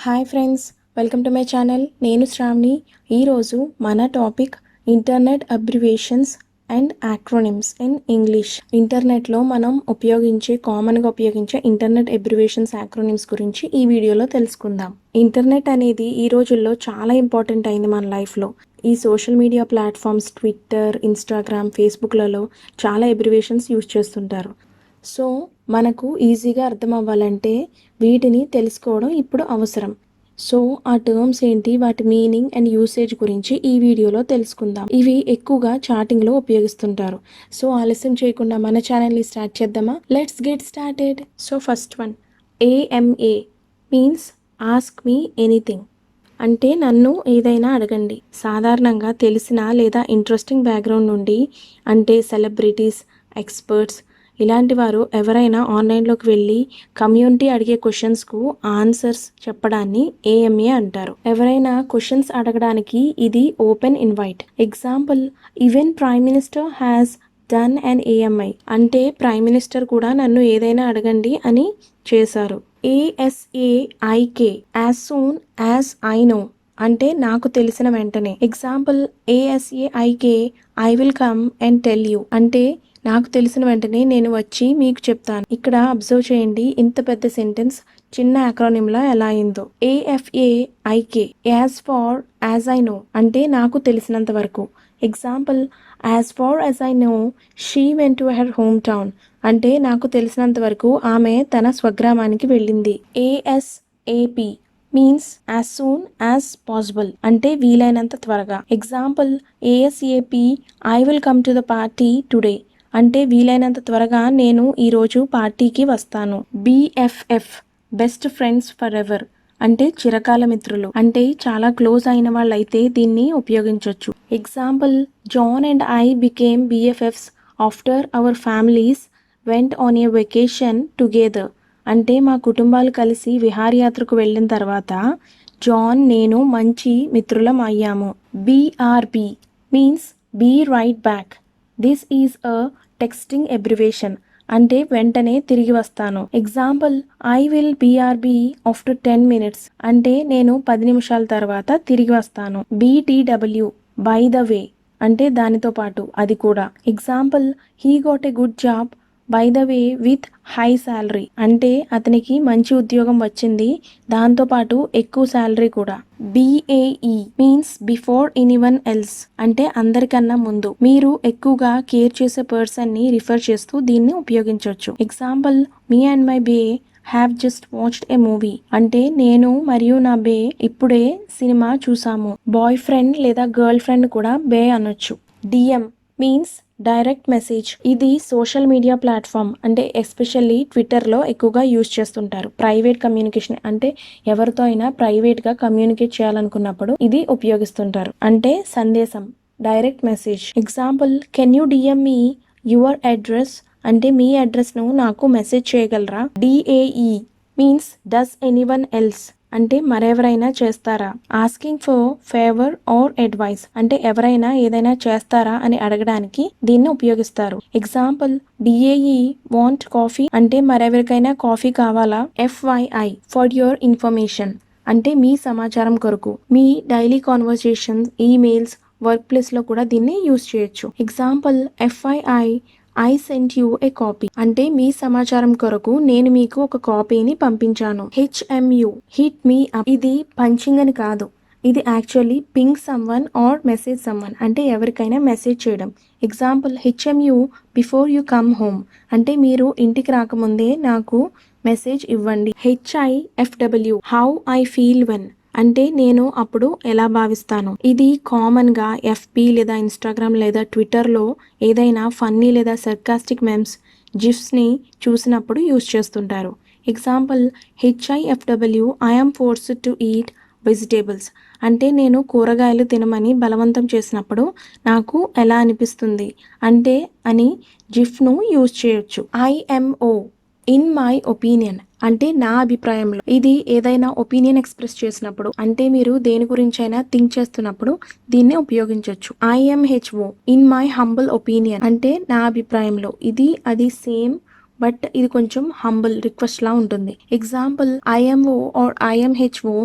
Hi friends, welcome to my channel. నేను శ్రావణి. ఈరోజు మన topic internet abbreviations and acronyms in English. ఇంటర్నెట్లో మనం కామన్గా ఉపయోగించే ఇంటర్నెట్ అబ్రివేషన్స్, యాక్రోనిమ్స్ గురించి ఈ వీడియోలో తెలుసుకుందాం. ఇంటర్నెట్ అనేది ఈ రోజుల్లో చాలా ఇంపార్టెంట్ అయింది మన లైఫ్లో. ఈ social media platforms Twitter, Instagram, ఫేస్బుక్లలో చాలా అబ్రివేషన్స్ యూజ్ చేస్తుంటారు. సో మనకు ఈజీగా అర్థం అవ్వాలంటే వీటిని తెలుసుకోవడం ఇప్పుడు అవసరం. సో ఆ టర్మ్స్ ఏంటి, వాటి మీనింగ్ అండ్ యూసేజ్ గురించి ఈ వీడియోలో తెలుసుకుందాం. ఇవి ఎక్కువగా చాటింగ్లో ఉపయోగిస్తుంటారు. సో ఆలస్యం చేయకుండా మన ఛానల్ని స్టార్ట్ చేద్దామా? Let's get started. So first one, AMA means ask me anything. అంటే నన్ను ఏదైనా అడగండి. సాధారణంగా తెలిసిన లేదా ఇంట్రెస్టింగ్ బ్యాక్గ్రౌండ్ నుండి, అంటే సెలబ్రిటీస్, ఎక్స్పర్ట్స్ ఇలాంటి వారు ఎవరైనా ఆన్లైన్లోకి వెళ్ళి కమ్యూనిటీ అడిగే క్వశ్చన్స్కు ఆన్సర్స్ చెప్పడాన్ని AMA అంటారు. ఎవరైనా క్వశ్చన్స్ అడగడానికి ఇది open invite. Example, even prime minister has done and AMI అంటే ప్రైమ్ మినిస్టర్ కూడా నన్ను ఏదైనా అడగండి అని చేశారు. ASAIK as soon as I know అంటే నాకు తెలిసిన వెంటనే. Example, ASAIK I will come and tell you అంటే నాకు తెలిసిన వెంటనే నేను వచ్చి మీకు చెప్తాను. ఇక్కడ అబ్జర్వ్ చేయండి, ఇంత పెద్ద సెంటెన్స్ చిన్న అక్రోనిమ్లా ఎలా అయిందో. AFAIK as far as I know అంటే నాకు తెలిసినంత వరకు. Example, as far as I know she went to her home town అంటే నాకు తెలిసినంత వరకు ఆమె తన స్వగ్రామానికి వెళ్ళింది. ASAP means as soon as possible అంటే వీలైనంత త్వరగా. Example, ASAP I will come to the party today అంటే వీలైనంత త్వరగా నేను ఈరోజు పార్టీకి వస్తాను. BFF best friends for ever అంటే చిరకాల మిత్రులు అంటే చాలా క్లోజ్ అయిన వాళ్ళైతే దీన్ని ఉపయోగించవచ్చు. Example, John and I became BFFs after our families went on a vacation together అంటే మా కుటుంబాలు కలిసి విహారయాత్రకు వెళ్ళిన తర్వాత జాన్ నేను మంచి మిత్రులం అయ్యాము. BRB means be right back. This is a texting abbreviation అంటే వెంటనే తిరిగి వస్తాను. Example, I will BRB after 10 minutes అంటే నేను 10 నిమిషాల తర్వాత తిరిగి వస్తాను. BTW బై ద వే అంటే దానితో పాటు, అది కూడా. Example, he got a good job by the way with high salary అంటే అతనికి మంచి ఉద్యోగం వచ్చింది, దాంతోపాటు ఎక్కువ శాలరీ కూడా. BAE means before anyone else అంటే అందరికన్నా ముందు. మీరు ఎక్కువగా కేర్ చేసే పర్సన్ ని రిఫర్ చేస్తూ దీన్ని ఉపయోగించవచ్చు. Example, me and my bae have just watched a movie అంటే నేను మరియు నా బే ఇప్పుడే సినిమా చూసాము. బాయ్ ఫ్రెండ్ లేదా గర్ల్ ఫ్రెండ్ కూడా బే అనొచ్చు. DM means direct message. ఇది సోషల్ మీడియా ప్లాట్ఫామ్ అంటే ఎస్పెషల్లీ ట్విట్టర్లో ఎక్కువగా యూజ్ చేస్తుంటారు. ప్రైవేట్ కమ్యూనికేషన్ అంటే ఎవరితో అయినా ప్రైవేట్గా కమ్యూనికేట్ చేయాలనుకున్నప్పుడు ఇది ఉపయోగిస్తుంటారు. అంటే సందేశం, direct message. Example, can you DM me your address అంటే మీ అడ్రస్ను నాకు మెసేజ్ చేయగలరా. DAE means does anyone else అంటే మరెవరైనా చేస్తారా. Asking for favour or advice అంటే ఎవరైనా ఏదైనా చేస్తారా అని అడగడానికి దీన్ని ఉపయోగిస్తారు. ఎగ్జాంపుల్, DAE వాంట్ కాఫీ అంటే మరెవరికైనా కాఫీ కావాలా. FYI ఫర్ యువర్ ఇన్ఫర్మేషన్ అంటే మీ సమాచారం కొరకు. మీ డైలీ కాన్వర్సేషన్స్, ఈమెయిల్స్, వర్క్ ప్లేస్లో కూడా దీన్ని యూజ్ చేయొచ్చు. Example, FYI I sent you a copy అంటే మీ సమాచారం కొరకు నేను మీకు ఒక కాపీని పంపించాను. HMU హిట్ మీ అప్ ఇది పంచింగ్ అని కాదు, ఇది actually ping someone or message someone అంటే ఎవరికైనా మెసేజ్ చేయడం. Example, HMU before you come home అంటే మీరు ఇంటికి రాకముందే నాకు మెసేజ్ ఇవ్వండి. HIFW how I feel when అంటే నేను అప్పుడు ఎలా భావిస్తాను. ఇది కామన్గా FB లేదా ఇన్స్టాగ్రామ్ లేదా ట్విట్టర్లో ఏదైనా ఫన్నీ లేదా సర్కాస్టిక్ మెమ్స్, జిఫ్స్ని చూసినప్పుడు యూజ్ చేస్తుంటారు. Example, HIFW I am forced to eat vegetables అంటే నేను కూరగాయలు తినమని బలవంతం చేసినప్పుడు నాకు ఎలా అనిపిస్తుంది అంటే అని జిఫ్ను యూజ్ చేయొచ్చు. IMO ఇన్ మై ఒపీనియన్ అంటే నా అభిప్రాయంలో. ఇది ఏదైనా ఒపీనియన్ ఎక్స్ప్రెస్ చేసినప్పుడు అంటే మీరు దేని గురించి అయినా థింక్ చేస్తున్నప్పుడు దీన్ని ఉపయోగించవచ్చు. IMHO in my humble opinion అంటే నా అభిప్రాయంలో. ఇది అది సేమ్ బట్ ఇది కొంచెం హంబుల్ రిక్వెస్ట్ లా ఉంటుంది. Example IMO or IMHO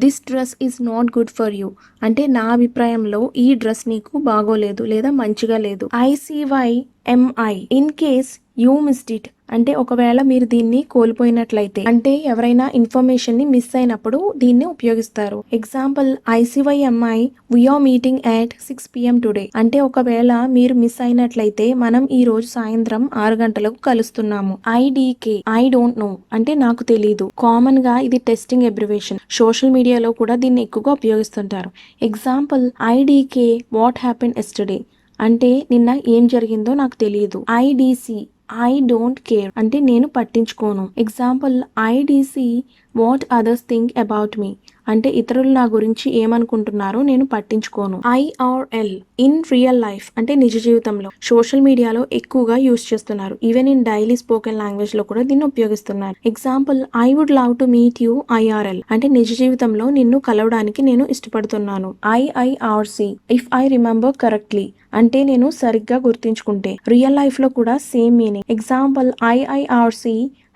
this dress is not good for you అంటే నా అభిప్రాయంలో ఈ డ్రెస్ నీకు బాగోలేదు లేదా మంచిగా లేదు. ICYMI in case you missed it అంటే ఒకవేళ మీరు దీన్ని కోల్పోయినట్లయితే అంటే ఎవరైనా ఇన్ఫర్మేషన్ ని మిస్ అయినప్పుడు దీన్ని ఉపయోగిస్తారు. Example ICYMI we are meeting at 6 PM today అంటే ఒకవేళ మీరు మిస్ అయినట్లయితే మనం ఈ రోజు సాయంత్రం 6 గంటలకు కలుస్తున్నాము. IDK I don't know అంటే నాకు తెలీదు. కామన్ గా ఇది టెస్టింగ్ అబ్రివేషన్. సోషల్ మీడియాలో కూడా దీన్ని ఎక్కువగా ఉపయోగిస్తుంటారు. Example IDK what happened yesterday అంటే నిన్న ఏం జరిగిందో నాకు తెలియదు. IDC ఐ డోంట్ కేర్ అంటే నేను పట్టించుకోను. Example IDC what others think about me అంటే ఇతరులు నా గురించి ఏమనుకుంటున్నారో నేను పట్టించుకోను. IRL ఇన్ రియల్ లైఫ్ అంటే నిజ జీవితంలో. సోషల్ మీడియాలో ఎక్కువగా యూస్ చేస్తున్నారు. Even in daily spoken language లో కూడా దీన్ని ఉపయోగిస్తున్నారు. Example I would love to meet you IRL అంటే నిజ జీవితంలో నిన్ను కలవడానికి నేను ఇష్టపడుతున్నాను. IIRC if I remember correctly అంటే నేను సరిగ్గా గుర్తించుకుంటే. రియల్ లైఫ్ లో కూడా same meaning. Example IIRC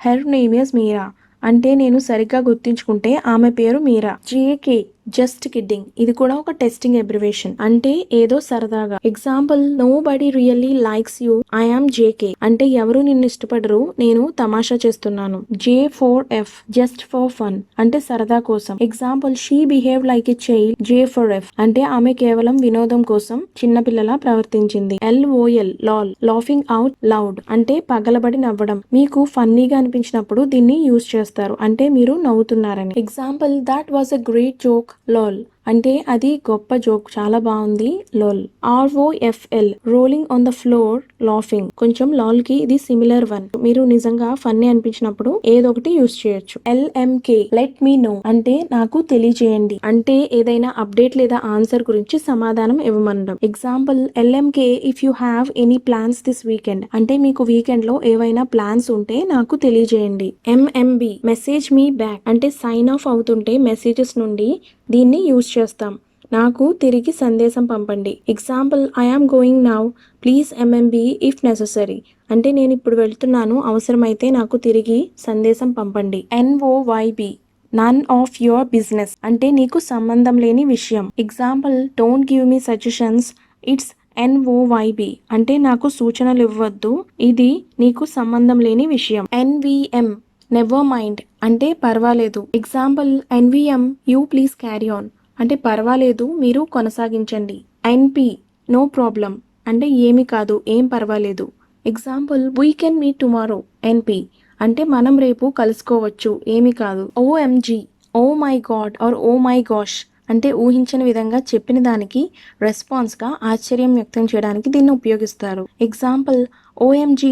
her name is Meera అంటే నేను సరిగ్గా గుర్తించుకుంటే ఆమె పేరు మీరా. JK జస్ట్ కిడ్డింగ్ ఇది కూడా ఒక టెస్టింగ్ అబ్రివేషన్ అంటే ఏదో సరదాగా. Example nobody really likes you I'm JK అంటే ఎవరు నిన్ను ఇష్టపడరు నేను తమాషా చేస్తున్నాను. J4F జస్ట్ ఫర్ ఫన్ అంటే సరదా కోసం. Example she behave like a child J4F అంటే ఆమె కేవలం వినోదం కోసం చిన్నపిల్లలా ప్రవర్తించింది. LOL Lal laughing out loud అంటే పగలబడి నవ్వడం. మీకు ఫన్నీగా అనిపించినప్పుడు దీన్ని యూజ్ చేస్తారు అంటే మీరు నవ్వుతున్నారని. Example that was a great joke LOL అంటే అది గొప్ప జోక్ చాలా బాగుంది LOL. ROFL rolling on the floor laughing కొంచెం లాల్ కి ఇది సిమిలర్ వన్. మీరు నిజంగా ఫన్నీ అనిపించినప్పుడు ఏదో ఒకటి యూజ్ చేయొచ్చు. LMK లెట్ మీ నో అంటే నాకు తెలియజేయండి అంటే ఏదైనా అప్డేట్ లేదా ఆన్సర్ గురించి సమాధానం ఇవ్వమనడం. Example LMK if you have any plans this weekend అంటే మీకు వీకెండ్ లో ఏవైనా ప్లాన్స్ ఉంటే నాకు తెలియజేయండి. MMB మెసేజ్ మీ బ్యాక్ అంటే సైన్ ఆఫ్ అవుతుంటే మెసేజెస్ నుండి దీన్ని యూజ్ చేస్తాం. నాకు తిరిగి సందేశం పంపండి. Example I am going now please MMB if necessary అంటే నేను ఇప్పుడు వెళ్తున్నాను అవసరమైతే నాకు తిరిగి సందేశం పంపండి. NOYB none of your business అంటే నీకు సంబంధం లేని విషయం. Example don't give me suggestions it's NOYB అంటే నాకు సూచనలు ఇవ్వద్దు ఇది నీకు సంబంధం లేని విషయం. NVM నెవర్ మైండ్ అంటే పర్వాలేదు. Example NVM you please carry on అంటే పర్వాలేదు మీరు కొనసాగించండి. NP నో ప్రాబ్లం అంటే ఏమి కాదు ఏం పర్వాలేదు. Example we can meet tomorrow NP అంటే మనం రేపు కలుసుకోవచ్చు ఏమి కాదు. OMG oh my God or oh my gosh అంటే ఊహించని విధంగా చెప్పిన దానికి రెస్పాన్స్ గా ఆశ్చర్యం వ్యక్తం చేయడానికి దీన్ని ఉపయోగిస్తారు. Example OMG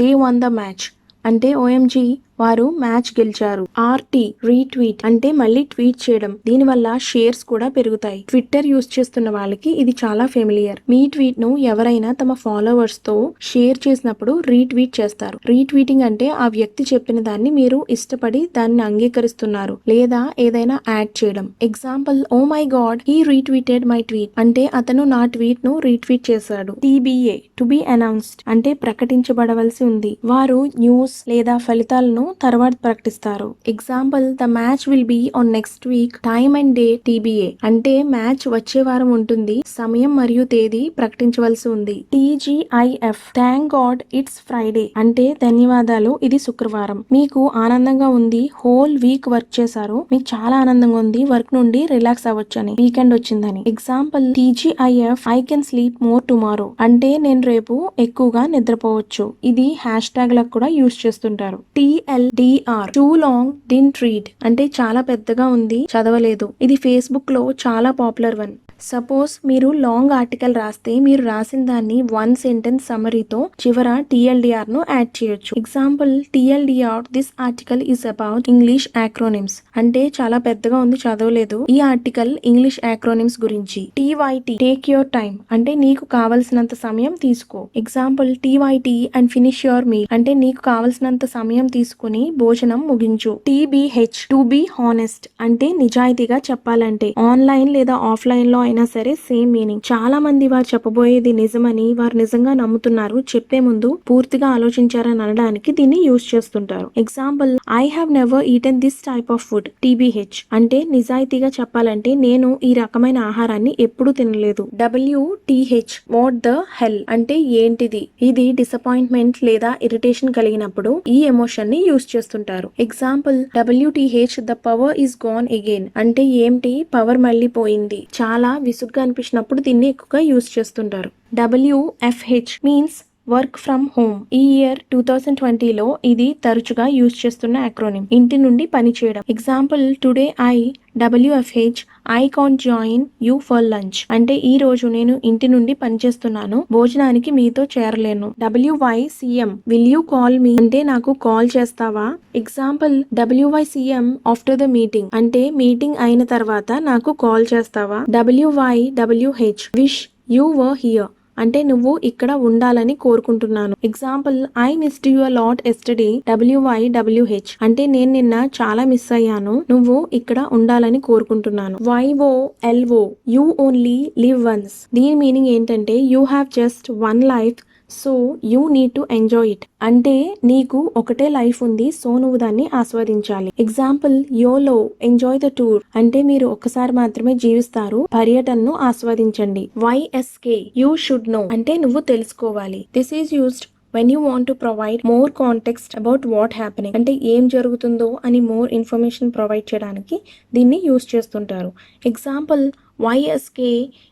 they one the match అంటే OMG వారు మ్యాచ్ గెలిచారు. RT రీట్వీట్ అంటే మళ్ళీ ట్వీట్ చేయడం దీనివల్ల షేర్స్ కూడా పెరుగుతాయి. ట్విట్టర్ యూస్ చేస్తున్న వాళ్ళకి ఇది చాలా ఫెమిలియర్. మీ ట్వీట్ ను ఎవరైనా తమ ఫాలోవర్స్ తో షేర్ చేసినప్పుడు రీట్వీట్ చేస్తారు. రీట్వీటింగ్ అంటే ఆ వ్యక్తి చెప్పిన దాన్ని మీరు ఇష్టపడి దాన్ని అంగీకరిస్తున్నారు లేదా ఏదైనా యాడ్ చేయడం. Example oh my God he retweeted my tweet అంటే అతను నా ట్వీట్ ను రీట్వీట్ చేశాడు. TBA టు బి అనౌన్స్డ్ అంటే ప్రకటించబడవలసి ఉంది. వారు న్యూస్ లేదా ఫలితాలను తర్వాత ప్రకటిస్తారు. Example the match will be on next week time and day TBA అంటే మ్యాచ్ వచ్చే వారం ఉంటుంది సమయం మరియు తేదీ ప్రకటించవలసి ఉంది. TGIF thank God it's Friday అంటే ధన్యవాదాలు ఇది శుక్రవారం. మీకు ఆనందంగా ఉంది హోల్ వీక్ వర్క్ చేశారు మీకు చాలా ఆనందంగా ఉంది వర్క్ నుండి రిలాక్స్ అవ్వచ్చు అని వీకెండ్ వచ్చిందని. Example TGIF I can sleep more tomorrow అంటే నేను రేపు ఎక్కువగా నిద్రపోవచ్చు. ఇది హ్యాష్ ట్యాగ్ లకు కూడా యూస్ చేస్తుంటారు. TLDR two long didn't read అంటే చాలా పెద్దగా ఉంది చదవలేదు. ఇది ఫేస్బుక్ లో చాలా పాపులర్ వన్. సపోజ్ మీరు లాంగ్ ఆర్టికల్ రాస్తే మీరు రాసిన దాన్ని 1 సెంటెన్స్ సమరీతో చివర TLDR ను యాడ్ చేయొచ్చు. Example TLDR this article is about English acronyms అంటే చాలా పెద్దగా ఉంది చదవలేదు ఈ ఆర్టికల్ ఇంగ్లీష్ యాక్రోనిమ్స్ గురించి. TYT టేక్ యువర్ టైం అంటే నీకు కావలసినంత సమయం తీసుకో. Example TYT and finish your meal అంటే నీకు కావలసినంత సమయం తీసుకుని భోజనం ముగించు. TBH టు బి హానెస్ట్ అంటే నిజాయితీగా చెప్పాలంటే ఆన్లైన్ లేదా ఆఫ్లైన్ లో అయినా సరే సేమ్ మీనింగ్. చాలా మంది వారు చెప్పబోయేది నిజమని వారు నిజంగా నమ్ముతున్నారు, చెప్పే ముందు పూర్తిగా ఆలోచించారని అనడానికి దీన్ని యూజ్ చేస్తుంటారు. Example, I have never eaten this type of food, TBH అంటే నిజాయితీగా చెప్పాలంటే నేను ఈ రకమైన ఆహారాన్ని ఎప్పుడూ తినలేదు. WTH, వాట్ ద హెల్ అంటే ఏంటిది. ఇది డిసప్పాయింట్మెంట్ లేదా ఇరిటేషన్ కలిగినప్పుడు ఈ ఎమోషన్ ని యూజ్ చేస్తుంటారు. Example, WTH, the power is gone again అంటే ఏంటి, పవర్ మళ్ళీ పోయింది. చాలా విసుగ్గా అనిపించినప్పుడు దీన్ని ఎక్కువగా యూజ్ చేస్తుంటారు. WFH means work from home. ఈ ఇయర్ 2020లో ఇది తరచుగా యూజ్ చేస్తున్న అక్రోనిమ్. ఇంటి నుండి పని చేయడం. Example, today WFH, I can't join you for lunch అంటే ఈ రోజు నేను ఇంటి నుండి పనిచేస్తున్నాను, భోజనానికి మీతో చేరలేను. WYCM, will you call me అంటే నాకు కాల్ చేస్తావా. Example, WYCM after the meeting అంటే మీటింగ్ అయిన తర్వాత నాకు కాల్ చేస్తావా. WYWH, wish you were here అంటే నువ్వు ఇక్కడ ఉండాలని కోరుకుంటున్నాను. Example, I missed you a lot yesterday, WYWH అంటే నేను నిన్న చాలా మిస్ అయ్యాను, నువ్వు ఇక్కడ ఉండాలని కోరుకుంటున్నాను. YOLO, you only live once. దీని మీనింగ్ ఏంటంటే you have just one life, so you need to enjoy it అంటే నీకు ఒకటే లైఫ్ ఉంది, సో నువ్వు దాన్ని ఆస్వాదించాలి. Example, YOLO, enjoy the tour అంటే మీరు ఒక్కసారి మాత్రమే జీవిస్తారు, పర్యటనను ఆస్వాదించండి. YSK, యూ షుడ్ నో అంటే నువ్వు తెలుసుకోవాలి. This is used when you want to provide more context about what happening అంటే ఏం జరుగుతుందో అని మోర్ ఇన్ఫర్మేషన్ ప్రొవైడ్ చేయడానికి దీన్ని యూజ్ చేస్తుంటారు. Example, YSK,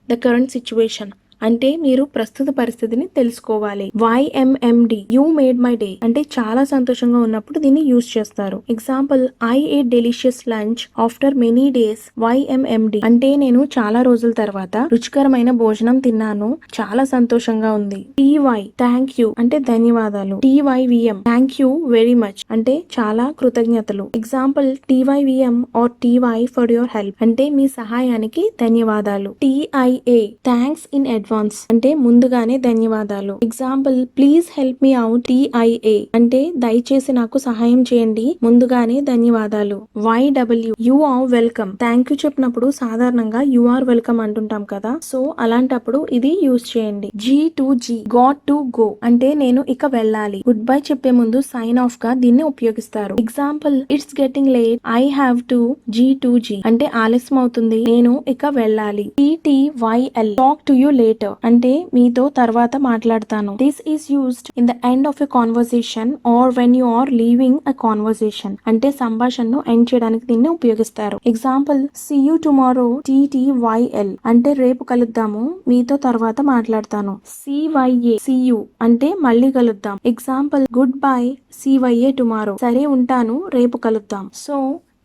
the current situation అంటే మీరు ప్రస్తుత పరిస్థితిని తెలుసుకోవాలి. YMMD, you made my day అంటే చాలా సంతోషంగా ఉన్నప్పుడు దీన్ని యూజ్ చేస్తారు. Example, I ate delicious lunch after many days, YMMD అంటే నేను చాలా రోజుల తర్వాత రుచికరమైన భోజనం తిన్నాను, చాలా సంతోషంగా ఉంది. TY, థ్యాంక్ యూ అంటే ధన్యవాదాలు. TYVM, thank you very much అంటే చాలా కృతజ్ఞతలు. Example, TYVM or TY for your help అంటే మీ సహాయానికి ధన్యవాదాలు. TIA, థ్యాంక్స్ ఇన్ అడ్వాన్స్ అంటే ముందుగానే ధన్యవాదాలు. Example, please help me out, TIA అంటే దయచేసి నాకు సహాయం చేయండి, ముందుగానే ధన్యవాదాలు. YW, you are welcome. Thank you చెప్పినప్పుడు సాధారణంగా యు ఆర్ వెల్కమ్ అంటుంటాం కదా, సో అలాంటప్పుడు ఇది యూజ్ చేయండి. G2G, గాట్ టు గో అంటే నేను ఇక వెళ్ళాలి. గుడ్ బై చెప్పే ముందు సైన్ ఆఫ్ గా దీన్ని ఉపయోగిస్తారు. Example, it's getting late, I have to G2G అంటే ఆలస్యం అవుతుంది, నేను ఇక వెళ్ళాలి. TTYL, talk to you later అంటే మీతో తర్వాత మాట్లాడతాను. This is used in the end of a conversation or when you are leaving a conversation అంటే సంభాషణను ఎండ్ చేయడానికి దీన్ని ఉపయోగిస్తారు. Example, see you tomorrow, TTYL అంటే రేపు కలుద్దాము, మీతో తర్వాత మాట్లాడతాను. CYA, సీ యూ అంటే మళ్ళీ కలుద్దాం. Example, good bye, CYA tomorrow సరే ఉంటాను, రేపు కలుద్దాం. సో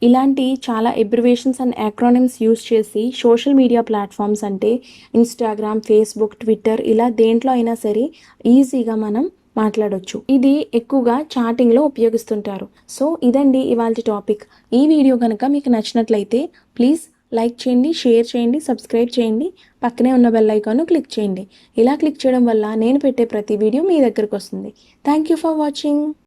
ఇలాంటి చాలా ఎబ్రివేషన్స్ అండ్ యాక్రోనిమ్స్ యూజ్ చేసి సోషల్ మీడియా ప్లాట్ఫామ్స్ అంటే ఇన్స్టాగ్రామ్, ఫేస్బుక్, ట్విట్టర్ ఇలా దేంట్లో అయినా సరే ఈజీగా మనం మాట్లాడొచ్చు. ఇది ఎక్కువగా చాటింగ్లో ఉపయోగిస్తుంటారు. సో ఇదండి ఇవాల్టి టాపిక్. ఈ వీడియో కనుక మీకు నచ్చినట్లయితే ప్లీజ్ లైక్ చేయండి, షేర్ చేయండి, సబ్స్క్రైబ్ చేయండి, పక్కనే ఉన్న బెల్ ఐకాన్ను క్లిక్ చేయండి. ఇలా క్లిక్ చేయడం వల్ల నేను పెట్టే ప్రతి వీడియో మీ దగ్గరకు వస్తుంది. Thank you for watching.